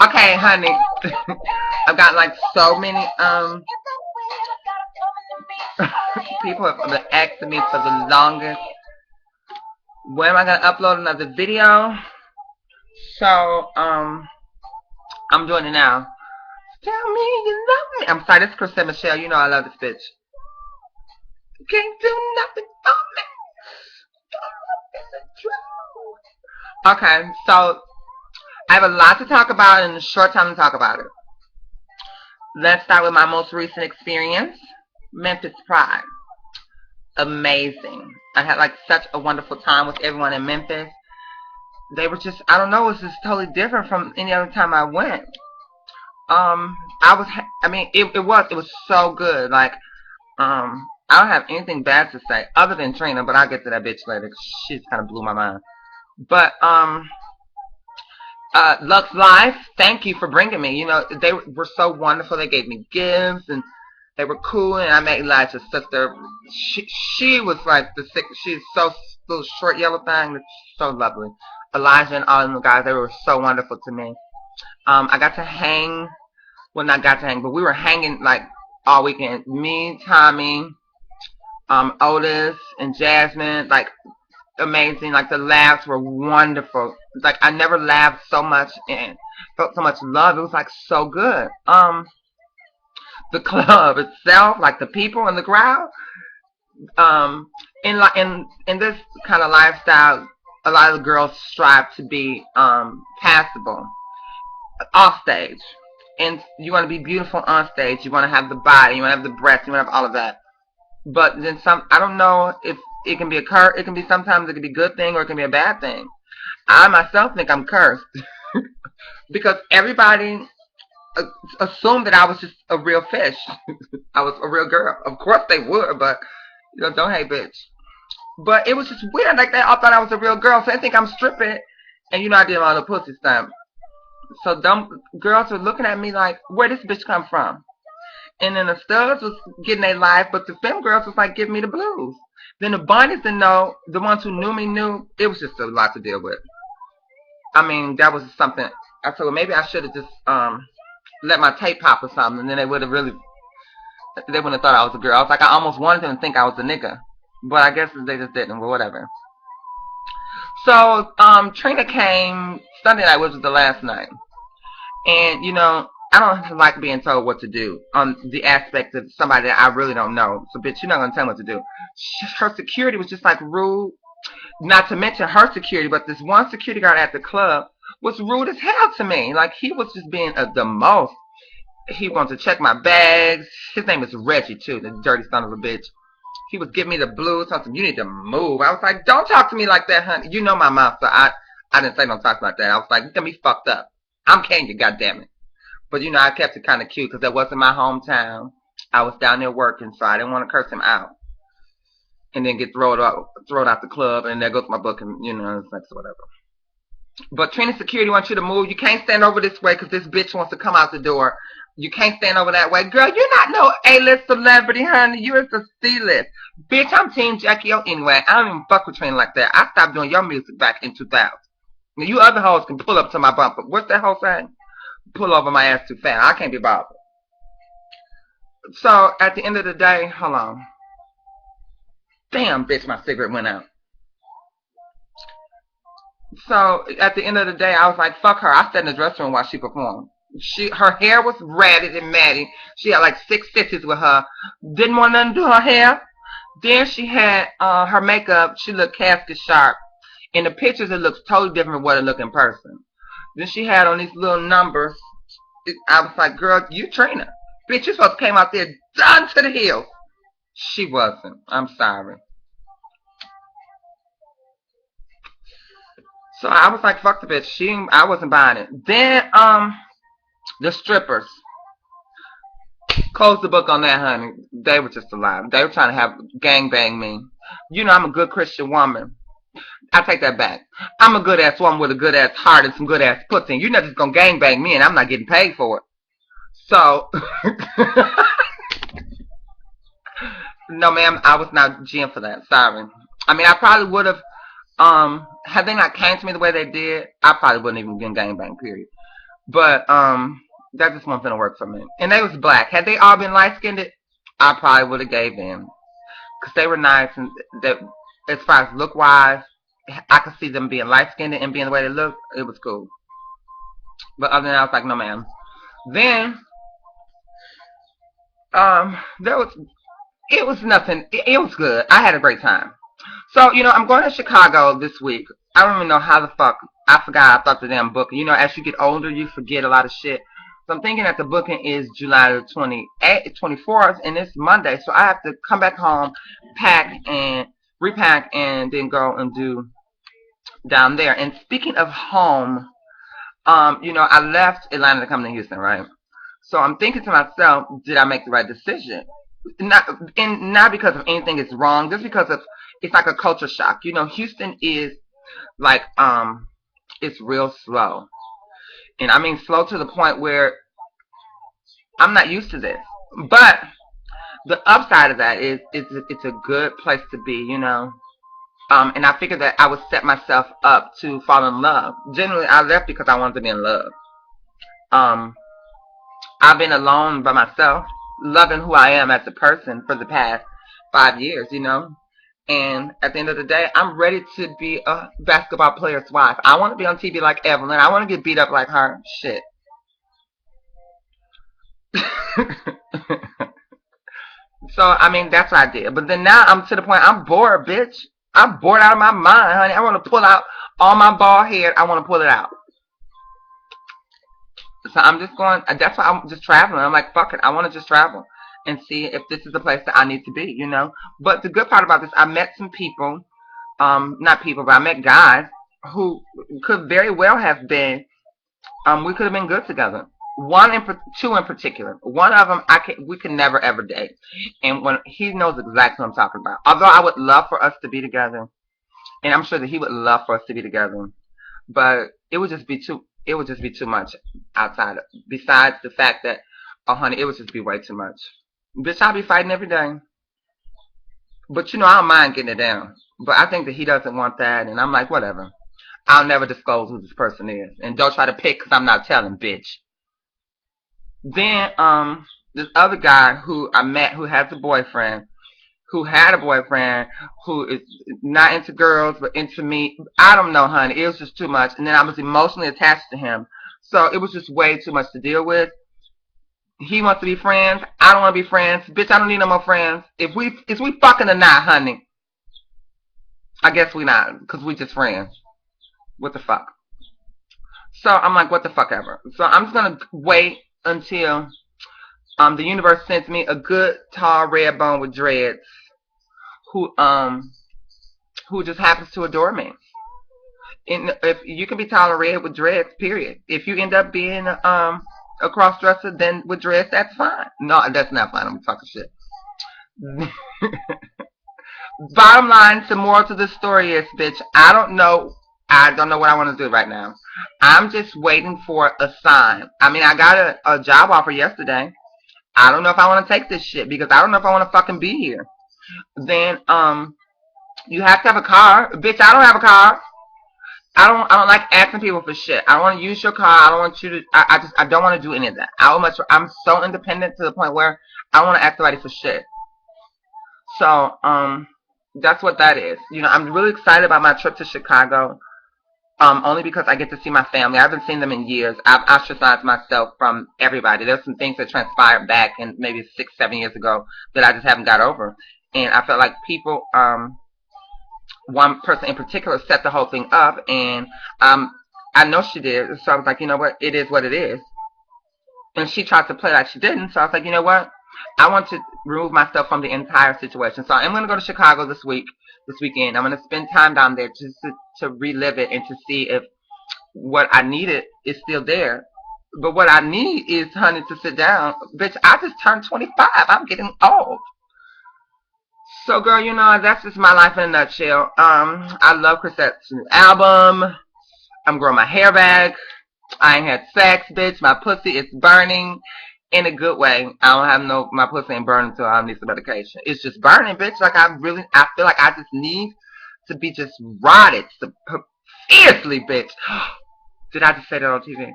Okay, honey. I've got like so many people have been asking me for the longest. When am I gonna upload another video? So I'm doing it now. Tell me you love me. I'm sorry, this is Kristen Michelle. You know I love this bitch. You can't do nothing for me. Okay, so I have a lot to talk about and a short time to talk about it. Let's start with my most recent experience, Memphis Pride. Amazing. I had like such a wonderful time with everyone in Memphis. They were just, I don't know, it was just totally different from any other time I went. It was so good. Like, I don't have anything bad to say other than Trina, but I'll get to that bitch later. She just kind of blew my mind. But, Lux Life, thank you for bringing me. You know, they were so wonderful. They gave me gifts, and they were cool, and I met Elijah's sister. She was like she's so little short yellow thing. That's so lovely. Elijah and all of the guys, they were so wonderful to me. I got to hang, well, not got to hang, but we were hanging like all weekend. Me, Tommy, Otis, and Jasmine, like amazing. Like the laughs were wonderful. Like I never laughed so much and felt so much love. It was like so good. The club itself, like the people in the crowd, in this kind of lifestyle, a lot of the girls strive to be passable off stage, and you want to be beautiful on stage. You want to have the body, you want to have the breasts, you want to have all of that. But then some. I don't know if it can be a curse. It can be sometimes it can be a good thing or it can be a bad thing. I myself think I'm cursed because everybody assumed that I was just a real fish. I was a real girl. Of course they would, but you know, don't hate bitch. But it was just weird. Like they all thought I was a real girl, so they think I'm stripping, and you know I did all the pussy stuff. So dumb girls were looking at me like, where this bitch come from? And then the studs was getting their life, but the femme girls was like giving me the blues. Then the bunnies didn't know. The ones who knew me knew. It was just a lot to deal with. I mean, that was something. I thought, well, maybe I should have just let my tape pop or something, and then they wouldn't have thought I was a girl. I was like, I almost wanted them to think I was a nigga, but I guess they just didn't. Well, whatever. So Trina came Sunday night, which was the last night, and you know, I don't like being told what to do on the aspect of somebody that I really don't know. So, bitch, you're not gonna tell me what to do. Her security was just like rude. Not to mention her security, but this one security guard at the club was rude as hell to me. Like, he was just being the most. He wanted to check my bags. His name is Reggie, too, the dirty son of a bitch. He was giving me the blues. Something, you need to move. I was like, don't talk to me like that, honey. You know my mouth, so I didn't say don't talk like that. I was like, you got me fucked up. I'm Kenya, goddammit. But, you know, I kept it kind of cute because that wasn't my hometown. I was down there working, so I didn't want to curse him out. And then get thrown out the club, and there goes my book, and, you know, it's like, so whatever. But Trina Security wants you to move. You can't stand over this way because this bitch wants to come out the door. You can't stand over that way. Girl, you're not no A-list celebrity, honey. You're a C-list. Bitch, I'm Team Jackie O anyway. I don't even fuck with Trina like that. I stopped doing your music back in 2000. Now, you other hoes can pull up to my bumper. What's that hoe saying? Pull over my ass too fast. I can't be bothered. So, at the end of the day, hold on. Damn, bitch, my cigarette went out. So, at the end of the day, I was like, fuck her. I sat in the dressing room while she performed. Her hair was ratted and matted. She had like 6 stitches with her. Didn't want nothing to do her hair. Then she had her makeup. She looked casket sharp. In the pictures, it looks totally different from what it looked in person. Then she had on these little numbers. I was like, girl, you Trina. Bitch, you supposed to came out there done to the hill. She wasn't. I'm sorry. So I was like, fuck the bitch. I wasn't buying it. Then, the strippers. Close the book on that, honey. They were just alive. They were trying to have gangbang me. You know I'm a good Christian woman. I take that back. I'm a good ass woman with a good ass heart and some good ass pussy. You're not just gonna gangbang me and I'm not getting paid for it. So, no ma'am, I was not GM for that. Sorry. I mean, I probably would have Had they not came to me the way they did, I probably wouldn't even been gangbang, period. But that just wasn't gonna work for me. And they was black. Had they all been light skinned, I probably would have gave in because they were nice and that as far as look wise, I could see them being light skinned and being the way they looked. It was cool. But other than that, I was like, no, ma'am. Then there was it was nothing. It was good. I had a great time. So, I'm going to Chicago this week. I don't even know how the fuck. I forgot I thought the damn booking. As you get older, you forget a lot of shit. So I'm thinking that the booking is July the 28th, 24th, and it's Monday. So I have to come back home, pack and repack, and then go and do down there. And speaking of home, I left Atlanta to come to Houston, right? So I'm thinking to myself, did I make the right decision? Not because of anything is wrong, just because of it's like a culture shock. Houston is like it's real slow. And I mean slow to the point where I'm not used to this. But the upside of that is it's a good place to be. And I figured that I would set myself up to fall in love. Generally I left because I wanted to be in love. Um I've been alone by myself, loving who I am as a person for the past 5 years. And at the end of the day, I'm ready to be a basketball player's wife. I want to be on TV like Evelyn. I want to get beat up like her. Shit. So, I mean, that's what I did. But then now I'm to the point, I'm bored, bitch. I'm bored out of my mind, honey. I want to pull out all my bald head. I want to pull it out. So I'm just going, that's why I'm just traveling. I'm like, fuck it. I want to just travel and see if this is the place that I need to be. But the good part about this, I met some people, not people, but I met guys who could very well have been, we could have been good together. Two in particular. One of them, we could never ever date. And when he knows exactly what I'm talking about. Although I would love for us to be together, and I'm sure that he would love for us to be together, but it would just be too much outside of, besides the fact that, oh honey, it would just be way too much. Bitch, I'll be fighting every day. But I don't mind getting it down. But I think that he doesn't want that, and I'm like, whatever. I'll never disclose who this person is. And don't try to pick because I'm not telling, bitch. Then, this other guy who I met who has a boyfriend, who had a boyfriend, who is not into girls but into me. I don't know, honey. It was just too much. And then I was emotionally attached to him. So it was just way too much to deal with. He wants to be friends. I don't want to be friends. Bitch, I don't need no more friends. If we fucking or not, honey. I guess we not, because we just friends. What the fuck? So I'm like, what the fuck ever. So I'm just going to wait until the universe sends me a good, tall, red bone with dreads who just happens to adore me. And if you can be tall and red with dreads, period. If you end up being a cross-dresser, then with dreads, that's fine. No, that's not fine. I'm talking shit. Bottom line, the moral to this story is, bitch, I don't know what I want to do right now. I'm just waiting for a sign. I mean, I got a job offer yesterday. I don't know if I want to take this shit because I don't know if I want to fucking be here. Then, you have to have a car. Bitch, I don't have a car. I don't like asking people for shit. I don't want to use your car. I don't want you to, I don't want to do any of that. I'm so independent to the point where I don't want to ask somebody for shit. So, that's what that is. I'm really excited about my trip to Chicago. Only because I get to see my family. I haven't seen them in years. I've ostracized myself from everybody. There's some things that transpired back in maybe 6, 7 years ago that I just haven't got over. And I felt like people, one person in particular set the whole thing up, and I know she did. So I was like, you know what? It is what it is. And she tried to play like she didn't. So I was like, you know what? I want to remove myself from the entire situation. So I'm going to go to Chicago this weekend. I'm going to spend time down there just to relive it and to see if what I needed is still there. But what I need is, honey, to sit down. Bitch, I just turned 25. I'm getting old. So, girl, that's just my life in a nutshell. I love Chrisette's new album. I'm growing my hair back. I ain't had sex, bitch. My pussy is burning in a good way. I don't have my pussy ain't burning until I need some medication. It's just burning, bitch. Like I feel like I just need to be just rotted fiercely, bitch. Did I just say that on TV?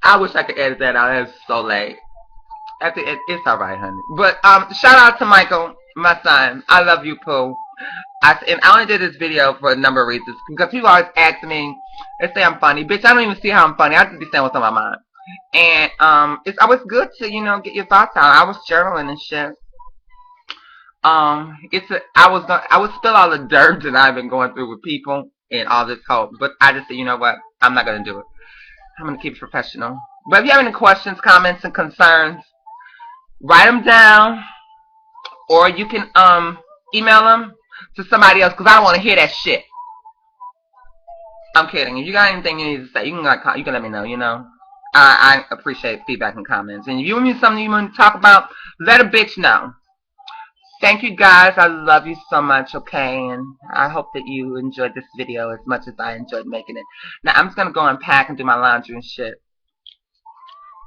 I wish I could edit that out. It's so late. It's alright, honey. But shout out to Michael, my son. I love you, Pooh. And I only did this video for a number of reasons. Because people always ask me, they say I'm funny. Bitch, I don't even see how I'm funny. I just be saying what's on my mind. And it's always good to, get your thoughts out. I was journaling and shit. I would spill all the dirt that I've been going through with people and all this hope. But I just said, you know what? I'm not gonna do it. I'm gonna keep it professional. But if you have any questions, comments, and concerns, write them down, or you can email them to somebody else, because I don't want to hear that shit. I'm kidding. If you got anything you need to say, you can let me know. I appreciate feedback and comments. And if you want something you want to talk about, let a bitch know. Thank you, guys. I love you so much, okay? And I hope that you enjoyed this video as much as I enjoyed making it. Now, I'm just going to go unpack and do my laundry and shit.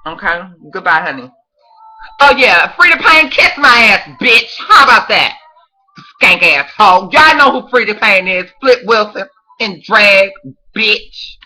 Okay? Goodbye, honey. Oh, yeah. Frida Payne, kiss my ass, bitch. How about that? Skank asshole. Y'all know who Frida Payne is. Flip Wilson in drag, bitch.